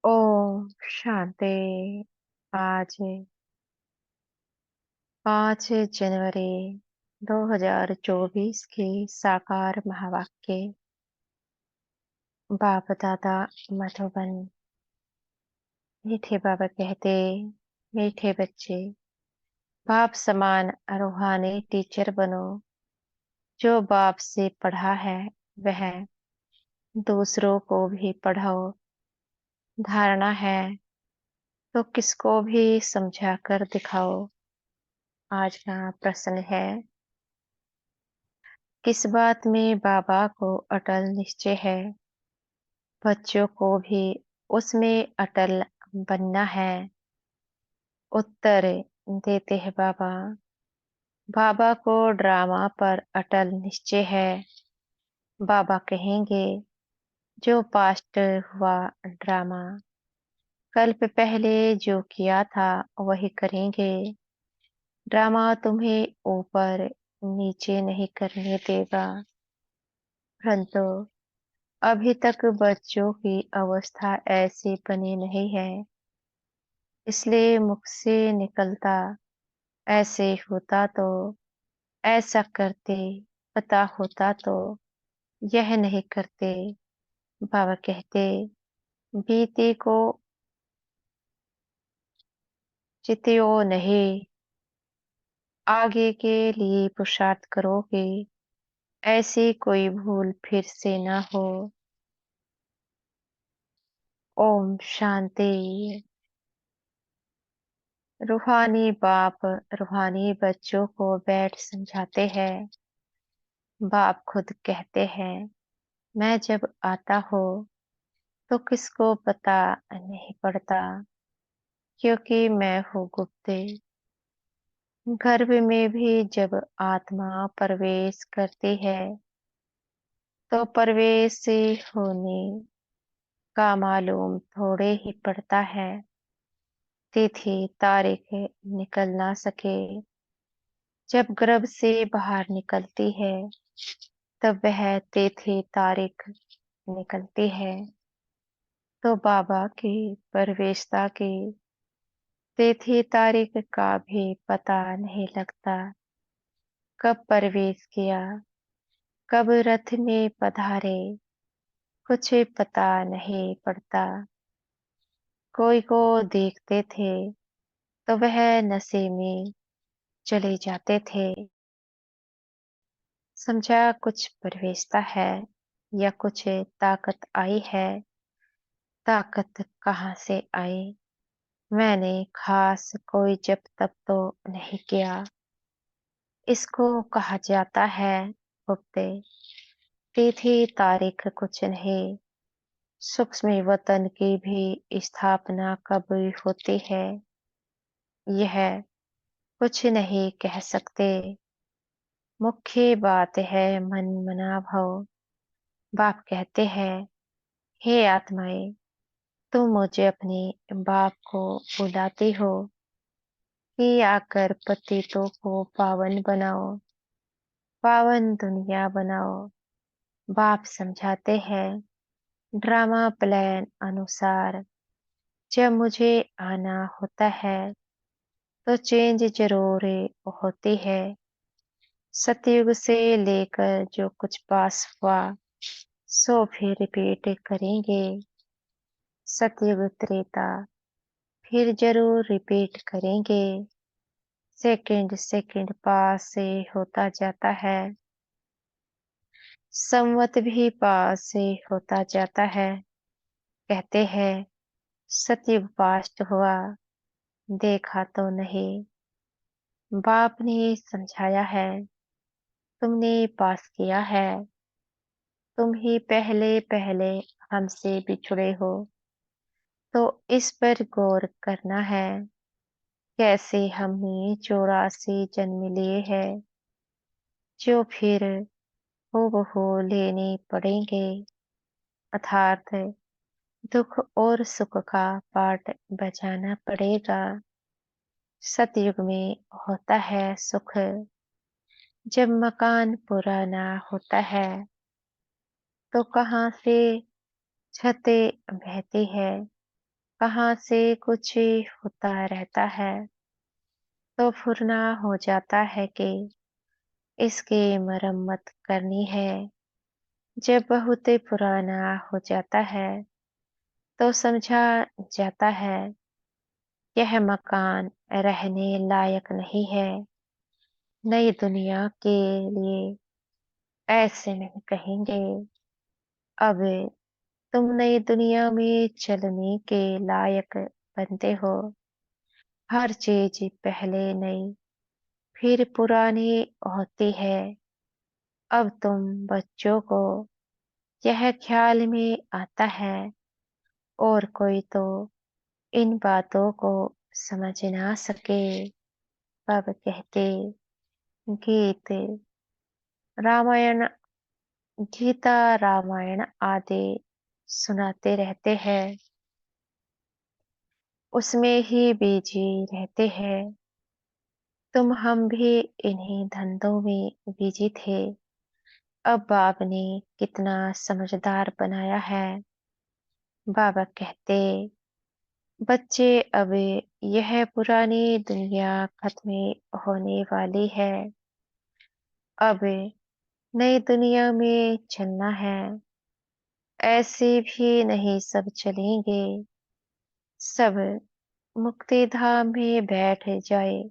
ओम शांति। आज 5 जनवरी 2024 की साकार महावाक्य। बाप दादा मधुबन। मीठे बाबा कहते, मीठे बच्चे, बाप समान रूहानी टीचर बनो। जो बाप से पढ़ा है वह दूसरों को भी पढ़ाओ। धारणा है तो किसको भी समझा कर दिखाओ। आज का प्रश्न है, किस बात में बाबा को अटल निश्चय है? बच्चों को भी उसमें अटल बनना है। उत्तर देते हैं बाबा। बाबा को ड्रामा पर अटल निश्चय है। बाबा कहेंगे, जो पास्ट हुआ ड्रामा, कल्प पहले जो किया था वही करेंगे। ड्रामा तुम्हें ऊपर नीचे नहीं करने देगा। परंतु अभी तक बच्चों की अवस्था ऐसी बनी नहीं है, इसलिए मुख से निकलता ऐसे होता तो ऐसा करते, पता होता तो यह नहीं करते। बाबा कहते, बीते को चित्यो नहीं, आगे के लिए पुरुषार्थ करोगे, ऐसी कोई भूल फिर से ना हो। ओम शांति। रूहानी बाप रूहानी बच्चों को बैठ समझाते हैं। बाप खुद कहते हैं, मैं जब आता हूँ तो किसको पता नहीं पड़ता, क्योंकि मैं हूँ गुप्त। गर्भ में भी जब आत्मा प्रवेश करती है तो प्रवेश होने का मालूम थोड़े ही पड़ता है। तिथि तारीख निकल ना सके। जब गर्भ से बाहर निकलती है तब वह तिथि तारीख निकलती है, तो बाबा की प्रवेशता की तिथि तारीख का भी पता नहीं लगता। कब प्रवेश किया, कब रथ में पधारे, कुछ पता नहीं पड़ता। कोई को देखते थे तो वह नशे में चले जाते थे। समझा कुछ प्रवेशता है या कुछ ताकत आई है। ताकत कहाँ से आई? मैंने खास कोई जप तप तो नहीं किया। इसको कहा जाता है गुप्त। तिथि तारीख कुछ नहीं। सूक्ष्म वतन की भी स्थापना कब होती है, यह कुछ नहीं कह सकते। मुख्य बात है मन मना भाव। बाप कहते हैं, हे आत्माएं, तुम मुझे अपने बाप को बुलाती हो कि आकर पतितों को पावन बनाओ, पावन दुनिया बनाओ। बाप समझाते हैं, ड्रामा प्लान अनुसार जब मुझे आना होता है तो चेंज जरूर होती है। सतयुग से लेकर जो कुछ पास हुआ सो फिर रिपीट करेंगे। सतयुग त्रेता फिर जरूर रिपीट करेंगे। सेकंड सेकंड पास से होता जाता है। संवत भी पास से होता जाता है। कहते हैं, सतयुग पास्ट हुआ, देखा तो नहीं। बाप ने समझाया है, तुमने पास किया है। तुम ही पहले पहले हमसे बिछुड़े हो, तो इस पर गौर करना है। कैसे हमने 84 जन्म लिए हैं, जो फिर हूबहू लेने पड़ेंगे। अर्थात दुख और सुख का पाठ बजाना पड़ेगा। सतयुग में होता है सुख, जब मकान पुराना होता है तो कहाँ से छतें बहती है। कहाँ से कुछ होता रहता है तो फुरना हो जाता है कि इसकी मरम्मत करनी है। जब बहुत पुराना हो जाता है तो समझा जाता है यह मकान रहने लायक नहीं है। नई दुनिया के लिए ऐसे नहीं कहेंगे। अब तुम नई दुनिया में चलने के लायक बनते हो। हर चीज पहले नई फिर पुरानी होती है। अब तुम बच्चों को यह ख्याल में आता है और कोई तो इन बातों को समझ ना सके। तब कहते गीत रामायण गीता रामायण आदि सुनाते रहते हैं। उसमें ही बिजी रहते हैं। तुम हम भी इन्हीं धंधों में बिजी थे। अब बाप ने कितना समझदार बनाया है। बाबा कहते बच्चे अब यह पुरानी दुनिया खत्म होने वाली है। अब नई दुनिया में चलना है। ऐसे भी नहीं सब चलेंगे। सब मुक्ति धाम में बैठ जाए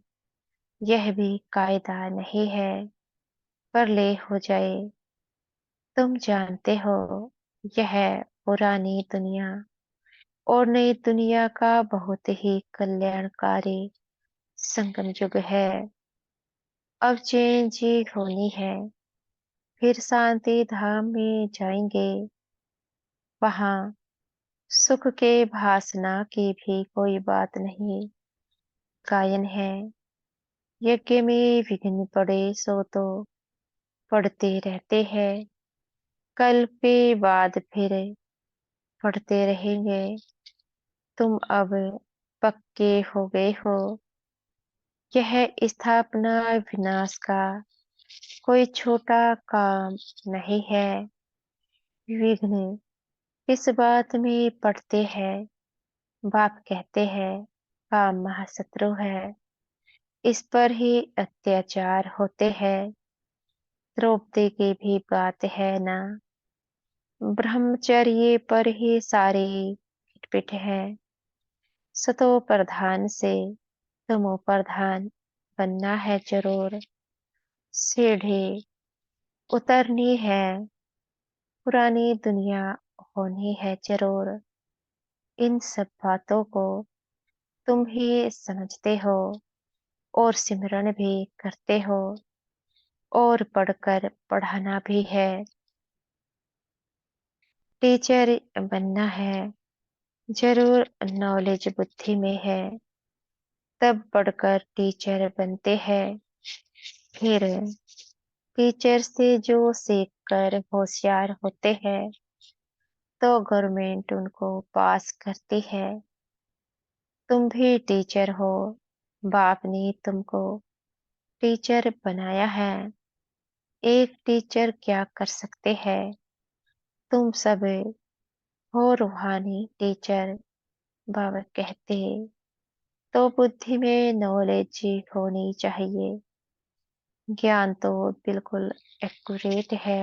यह भी कायदा नहीं है। पर ले हो जाए। तुम जानते हो यह पुरानी दुनिया और नई दुनिया का बहुत ही कल्याणकारी संगम युग है। अब चेंज ही होनी है। फिर शांति धाम में जाएंगे। वहां सुख के भासना की भी कोई बात नहीं। गायन है यज्ञ में विघ्न पड़े सो तो पढ़ते रहते हैं। कल पे बाद फिर पढ़ते रहेंगे। तुम अब पक्के हो गए हो। यह स्थापना विनाश का कोई छोटा काम नहीं है। विघ्न इस बात में पड़ते हैं। बाप कहते हैं काम महाशत्रु है। इस पर ही अत्याचार होते हैं। द्रौपदी की भी बात है ना। ब्रह्मचर्य पर ही सारी खिटपिट है। सतो प्रधान से तमो प्रधान बनना है जरूर। सीढ़ी उतरनी है। पुरानी दुनिया होनी है जरूर। इन सब बातों को तुम ही समझते हो और सिमरन भी करते हो और पढ़कर पढ़ाना भी है। टीचर बनना है जरूर। नॉलेज बुद्धि में है तब पढ़कर टीचर बनते हैं। फिर टीचर से जो सीख कर होशियार होते हैं तो गवर्नमेंट उनको पास करती है। तुम भी टीचर हो। बाप ने तुमको टीचर बनाया है। एक टीचर क्या कर सकते हैं। तुम सब हो रूहानी टीचर। बाबा कहते तो बुद्धि में नॉलेज होनी चाहिए। ज्ञान तो बिल्कुल एक्यूरेट है।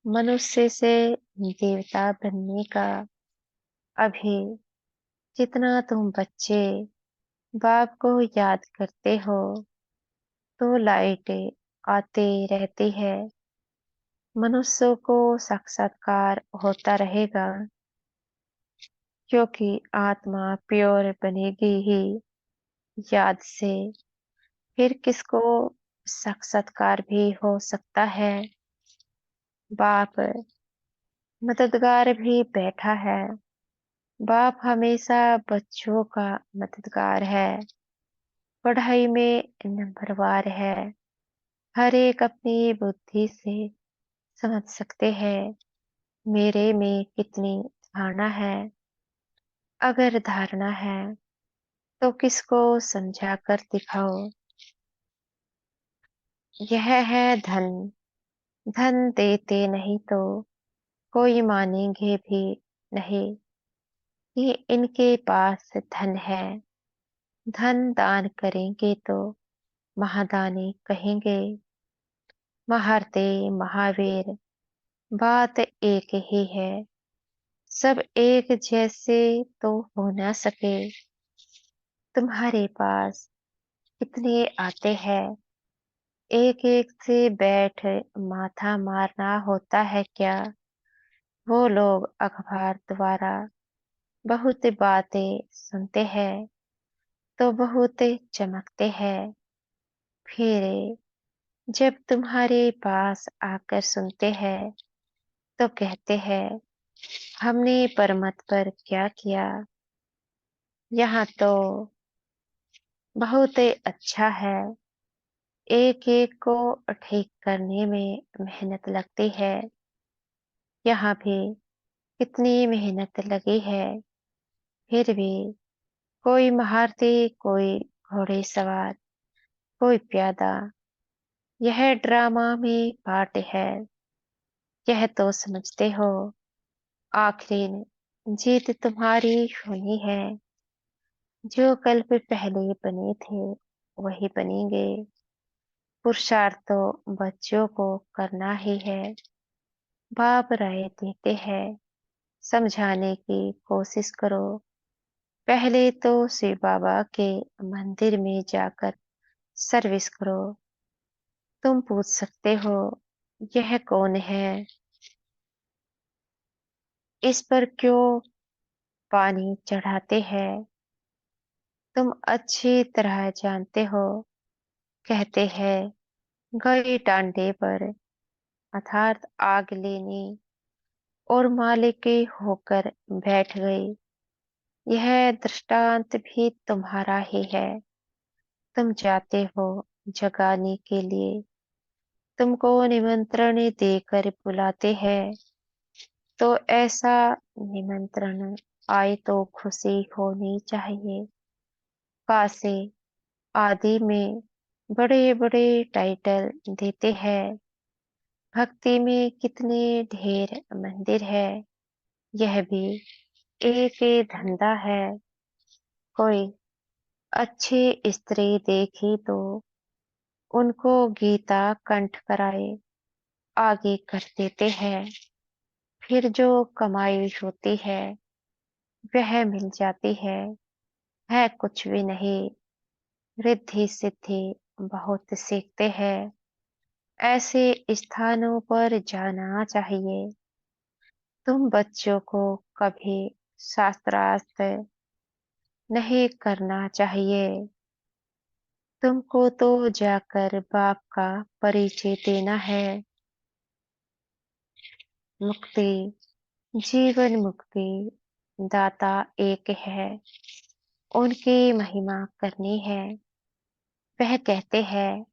मनुष्य से देवता बनने का। अभी जितना तुम बच्चे बाप को याद करते हो तो लाइट आते रहती है। मनुष्यों को साक्षात्कार होता रहेगा क्योंकि आत्मा प्योर बनेगी ही याद से। फिर किसको साक्षात्कार भी हो सकता है। बाप मददगार भी बैठा है। बाप हमेशा बच्चों का मददगार है। पढ़ाई में नंबरवार है। हर एक अपनी बुद्धि से समझ सकते हैं मेरे में कितनी धारणा है। अगर धारणा है तो किसको समझा कर दिखाओ। यह है धन। धन देते नहीं तो कोई मानेंगे भी नहीं। कि इनके पास धन है, धन दान करेंगे तो महादानी कहेंगे। महारते महावीर, बात एक ही है, सब एक जैसे तो हो ना सके। तुम्हारे पास कितने आते हैं, एक एक से बैठ माथा मारना होता है क्या। वो लोग अखबार द्वारा बहुत बातें सुनते हैं तो बहुत चमकते हैं, फिर जब तुम्हारे पास आकर सुनते हैं तो कहते हैं हमने परमत पर क्या किया। यहाँ तो बहुत अच्छा है, एक एक को ठीक करने में मेहनत लगती है। यहाँ भी कितनी मेहनत लगी है, फिर भी कोई महारथी, कोई घोड़ेसवार, कोई प्यादा। यह ड्रामा में पार्ट है, यह तो समझते हो। आखिर जीत तुम्हारी होनी है, जो कल पे पहले बने थे वही बनेंगे। पुरुषार्थ तो बच्चों को करना ही है। बाप राय देते हैं, समझाने की कोशिश करो। पहले तो शिव बाबा के मंदिर में जाकर सर्विस करो। तुम पूछ सकते हो यह कौन है, इस पर क्यों पानी चढ़ाते हैं। तुम अच्छी तरह जानते हो, कहते हैं गई टांडे पर अर्थात आग लेने और मालिक के होकर बैठ गई। यह दृष्टांत भी तुम्हारा ही है। तुम जाते हो जगाने के लिए, तुमको निमंत्रण देकर बुलाते हैं, तो ऐसा निमंत्रण आए तो खुशी होनी चाहिए। कासे आदि में बड़े बड़े टाइटल देते हैं, भक्ति में कितने ढेर मंदिर है। यह भी एक धंधा है। कोई अच्छी स्त्री देखी तो उनको गीता कंठ कराए आगे कर देते हैं, फिर जो कमाई होती है वह मिल जाती है कुछ भी नहीं। रिद्धि सिद्धि बहुत सीखते हैं, ऐसे स्थानों पर जाना चाहिए। तुम बच्चों को कभी शास्त्रार्थ नहीं करना चाहिए। तुमको तो जाकर बाप का परिचय देना है। मुक्ति, जीवन मुक्ति दाता एक है, उनकी महिमा करनी है। वह कहते हैं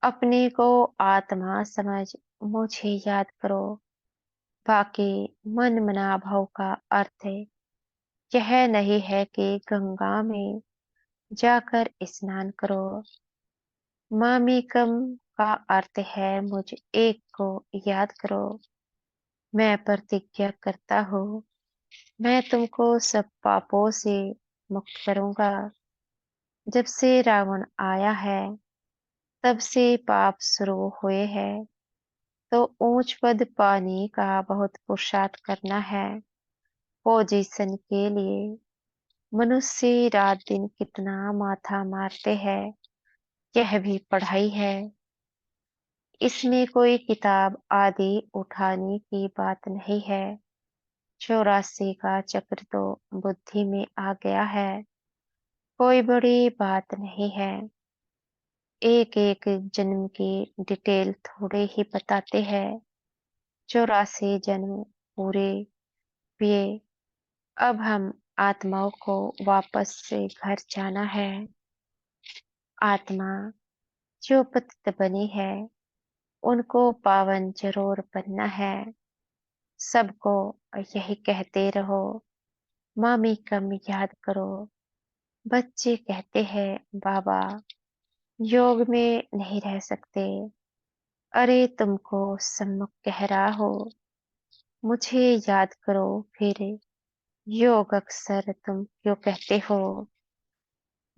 अपने को आत्मा समझ मुझे याद करो। बाकी मन मना भाव का अर्थ यह नहीं है कि गंगा में जाकर स्नान करो। मामीकम का अर्थ है मुझ एक को याद करो। मैं प्रतिज्ञा करता हूँ, मैं तुमको सब पापों से मुक्त करूंगा। जब से रावण आया है तब से पाप शुरू हुए हैं, तो ऊंच पद पाने का बहुत पुरुषार्थ करना है। पोजीशन के लिए मनुष्य रात दिन कितना माथा मारते हैं, यह भी पढ़ाई है। इसमें कोई किताब आदि उठाने की बात नहीं है। 84 का चक्र तो बुद्धि में आ गया है, कोई बड़ी बात नहीं है। एक एक जन्म की डिटेल थोड़े ही बताते हैं। 84 जन्म पूरे हुए, अब हम आत्माओं को वापस से घर जाना है। आत्मा जो पतित बनी है उनको पावन जरूर बनना है। सबको यही कहते रहो, मामी कम याद करो। बच्चे कहते हैं बाबा योग में नहीं रह सकते। अरे तुमको सम्मुख कह रहा हो, मुझे याद करो। फिर योग अक्सर तुम क्यों कहते हो?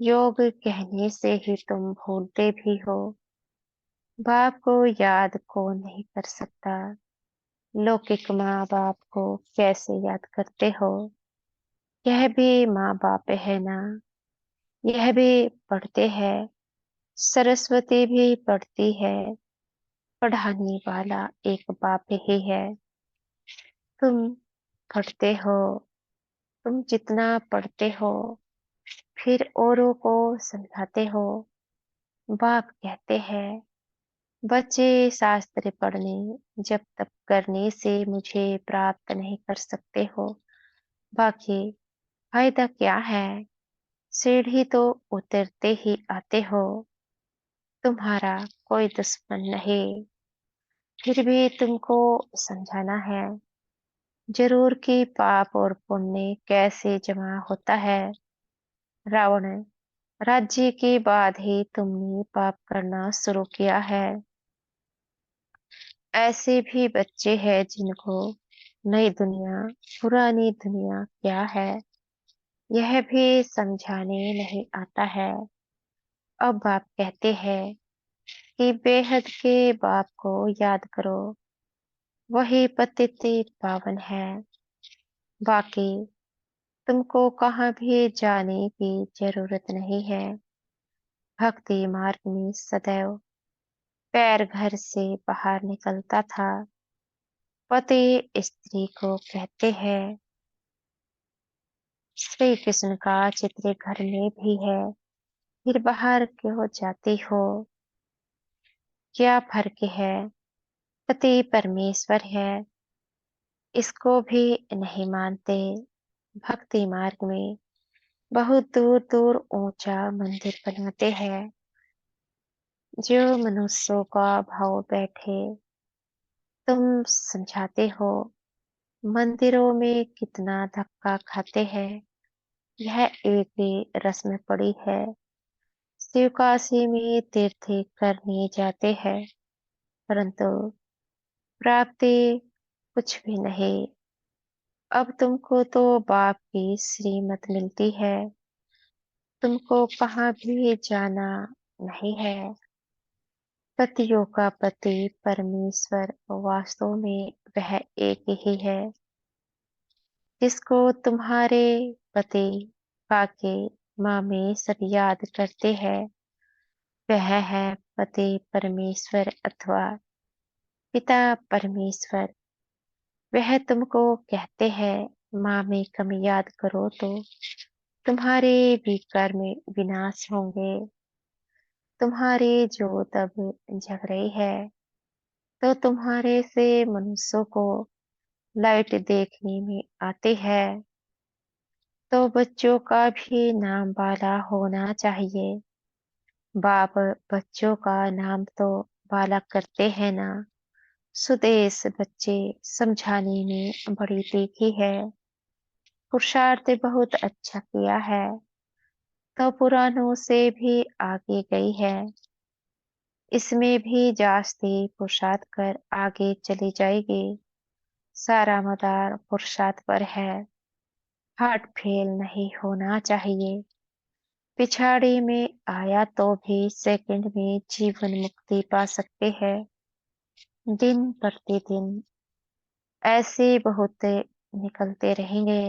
योग कहने से ही तुम भूलते भी हो। बाप को याद कौन नहीं कर सकता? लौकिक माँ बाप को कैसे याद करते हो? यह भी माँ बाप है ना? यह भी पढ़ते हैं। सरस्वती भी पढ़ती है। पढ़ाने वाला एक बाप ही है। तुम पढ़ते हो। तुम जितना पढ़ते हो फिर औरों को समझाते हो। बाप कहते हैं, बच्चे शास्त्र पढ़ने जब तक करने से मुझे प्राप्त नहीं कर सकते हो, बाकी फायदा क्या है? सीढ़ी तो उतरते ही आते हो। तुम्हारा कोई दुश्मन नहीं, फिर भी तुमको समझाना है जरूर कि पाप और पुण्य कैसे जमा होता है। रावण, राज्य के बाद ही तुमने पाप करना शुरू किया है। ऐसे भी बच्चे हैं जिनको नई दुनिया, पुरानी दुनिया क्या है यह भी समझाने नहीं आता है। अब बाप कहते हैं कि बेहद के बाप को याद करो, वही पतित पावन है। बाकी तुमको कहाँ भी जाने की जरूरत नहीं है। भक्ति मार्ग में सदैव पैर घर से बाहर निकलता था। पति स्त्री को कहते हैं, श्री कृष्ण का चित्र घर में भी है, फिर बाहर क्यों जाती हो? क्या फर्क है? पति परमेश्वर है, इसको भी नहीं मानते। भक्ति मार्ग में बहुत दूर दूर ऊंचा मंदिर बनाते हैं, जो मनुष्यों का भाव बैठे। तुम समझाते हो मंदिरों में कितना धक्का खाते हैं। यह एक ही रस्म पड़ी है। शिव काशी में तीर्थ करने जाते हैं, परंतु प्राप्ति कुछ भी नहीं। अब तुमको तो बाप की श्रीमत मिलती है, तुमको कहाँ भी जाना नहीं है। पतियों का पति परमेश्वर वास्तव में वह एक ही है, जिसको तुम्हारे पति काके मामे सब याद करते हैं। वह है पति परमेश्वर अथवा पिता परमेश्वर। वह तुमको कहते हैं, मामे कम याद करो तो तुम्हारे भी कर्म विनाश होंगे। तुम्हारी जोत अब जग रही है, तो तुम्हारे से मनुष्यों को लाइट देखने में आती है। तो बच्चों का भी नाम बाला होना चाहिए। बाप बच्चों का नाम तो बाला करते हैं ना। सुदेश बच्चे समझाने में बड़ी तीखी है। पुरुषार्थ बहुत अच्छा किया है, तो पुरानों से भी आगे गई है। इसमें भी जास्ती पुरुषार्थ कर आगे चली जाएगी। सारा मदार पुरुषार्थ पर है। हार्ट फेल नहीं होना चाहिए। पिछाड़ी में आया तो भी सेकंड में जीवन मुक्ति पा सकते हैं। दिन प्रतिदिन ऐसे बहुत निकलते रहेंगे।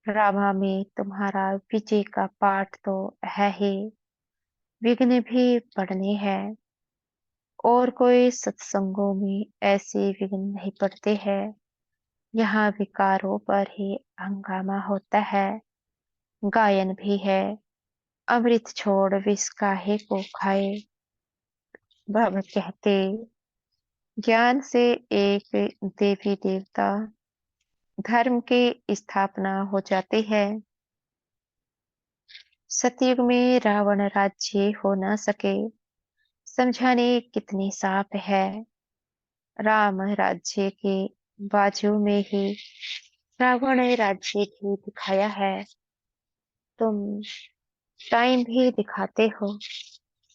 ड्रामा में तुम्हारा विजय का पाठ तो है ही, विघ्न भी पड़ने हैं। और कोई सत्संगों में ऐसे विघ्न नहीं पड़ते हैं। यहाँ विकारों पर ही हंगामा होता है। गायन भी है, अमृत छोड़ विष काहे को खाए। बाबा कहते, ज्ञान से एक देवी देवता धर्म की स्थापना हो जाती है। सतयुग में रावण राज्य हो न सके, समझाने कितनी साफ है। राम राज्य के बाजू में ही रावण राज्य भी दिखाया है। तुम टाइम भी दिखाते हो।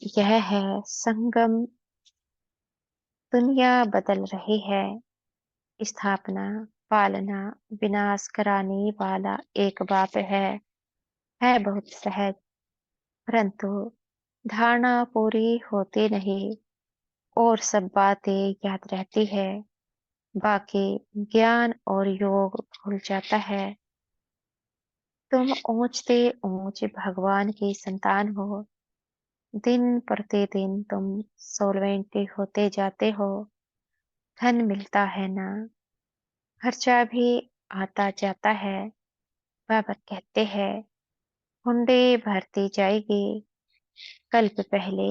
यह है संगम। दुनिया बदल रही है। स्थापना पालना विनाश कराने वाला एक बाप है बहुत सहज, परंतु धारणा पूरी होती नहीं और सब बातें याद रहती है, बाकी ज्ञान और योग भूल जाता है। तुम ऊंचते ऊंच भगवान की संतान हो। दिन प्रतिदिन तुम सोलवेंटी होते जाते हो। धन मिलता है ना, खर्चा भी आता जाता है। बाबा कहते हैं हुंडी भरती जाएगी, कल्प पहले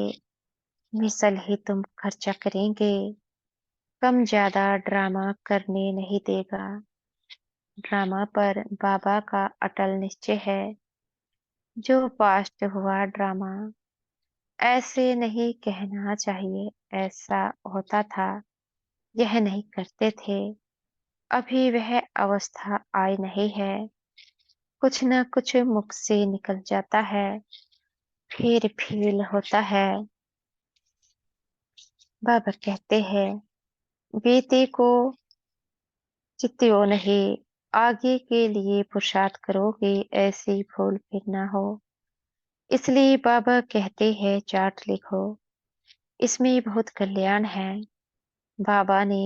मिसल ही तुम खर्चा करेंगे। कम ज्यादा ड्रामा करने नहीं देगा। ड्रामा पर बाबा का अटल निश्चय है। जो पास्ट हुआ ड्रामा, ऐसे नहीं कहना चाहिए ऐसा होता था, यह नहीं करते थे। अभी वह अवस्था आई नहीं है। कुछ न कुछ मुख से निकल जाता है, फिर फील होता है। बाबा कहते हैं बीते को चित्तो नहीं, आगे के लिए पुरुषार्थ करोगे, ऐसी भूल फिर ना हो। इसलिए बाबा कहते हैं चार्ट लिखो, इसमें बहुत कल्याण है। बाबा ने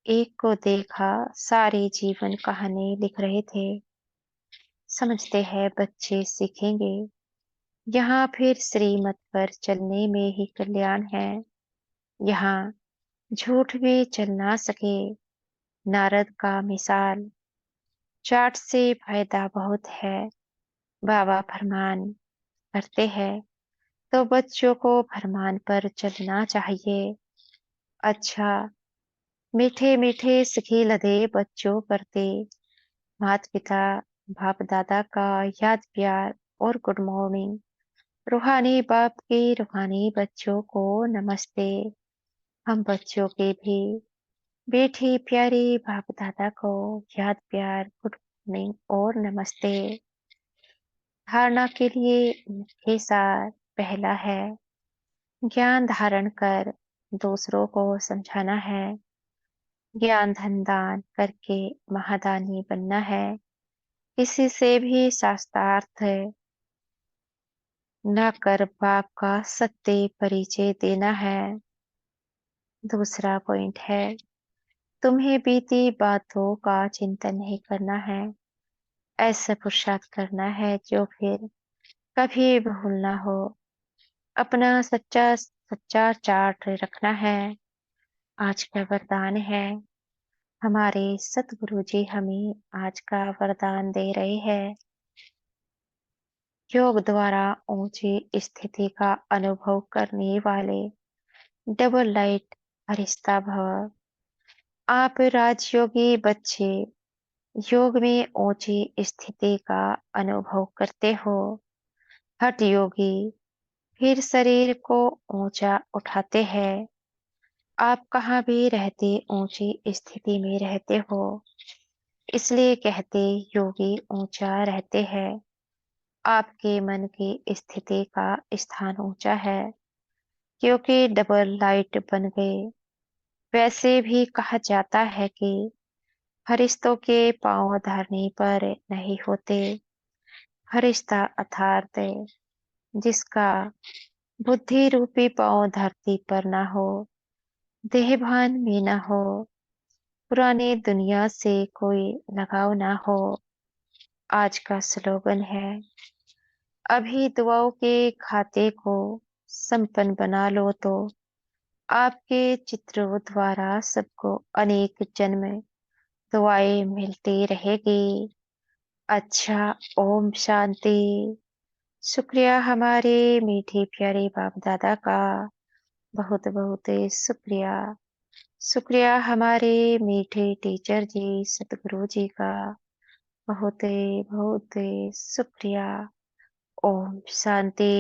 एक को देखा, सारी जीवन कहानी लिख रहे थे। समझते हैं बच्चे सीखेंगे, यहाँ फिर श्रीमत पर चलने में ही कल्याण है। यहाँ झूठ भी चल ना सके। नारद का मिसाल, चार्ट से फायदा बहुत है। बाबा फरमान करते हैं तो बच्चों को फरमान पर चलना चाहिए। अच्छा, मीठे मीठे सिखी लदे बच्चों करते, माता पिता बाप दादा का याद प्यार और गुड मॉर्निंग। रूहानी बाप के रूहानी बच्चों को नमस्ते। हम बच्चों के भी बेटी प्यारे बाप दादा को याद प्यार गुड मॉर्निंग और नमस्ते। धारणा के लिए मुख्य सार पहला है ज्ञान धारण कर दूसरों को समझाना है। ज्ञान धन दान करके महादानी बनना है। किसी से भी शास्त्रार्थ न कर बाप का सत्य परिचय देना है। दूसरा पॉइंट है तुम्हें बीती बातों का चिंतन नहीं करना है। ऐसा पुरुषार्थ करना है जो फिर कभी भूल ना हो। अपना सच्चा सच्चा चार्ट रखना है। आज का वरदान है, हमारे सतगुरु जी हमें आज का वरदान दे रहे हैं। योग द्वारा ऊंची स्थिति का अनुभव करने वाले डबल लाइट फरिश्ता भव। आप राजयोगी बच्चे योग में ऊंची स्थिति का अनुभव करते हो। हठ योगी फिर शरीर को ऊंचा उठाते हैं। आप कहाँ भी रहते ऊंची स्थिति में रहते हो, इसलिए कहते योगी ऊंचा रहते हैं। आपके मन की स्थिति का स्थान ऊंचा है, क्योंकि डबल लाइट बन गए। वैसे भी कहा जाता है कि फरिश्तों के पांव धरने पर नहीं होते। फरिश्ता अर्थात जिसका बुद्धि रूपी पांव धरती पर ना हो, देहभान में ना हो, पुरानी दुनिया से कोई लगाव ना हो। आज का स्लोगन है अभी दुआओं के खाते को संपन्न बना लो तो आपके चित्रों द्वारा सबको अनेक जन्म दुआएं मिलती रहेगी। अच्छा, ओम शांति। शुक्रिया हमारे मीठे प्यारे बाप दादा का, बहुत बहुत शुक्रिया। शुक्रिया हमारे मीठे टीचर जी सतगुरु जी का, बहुत बहुत शुक्रिया। ओम शांति।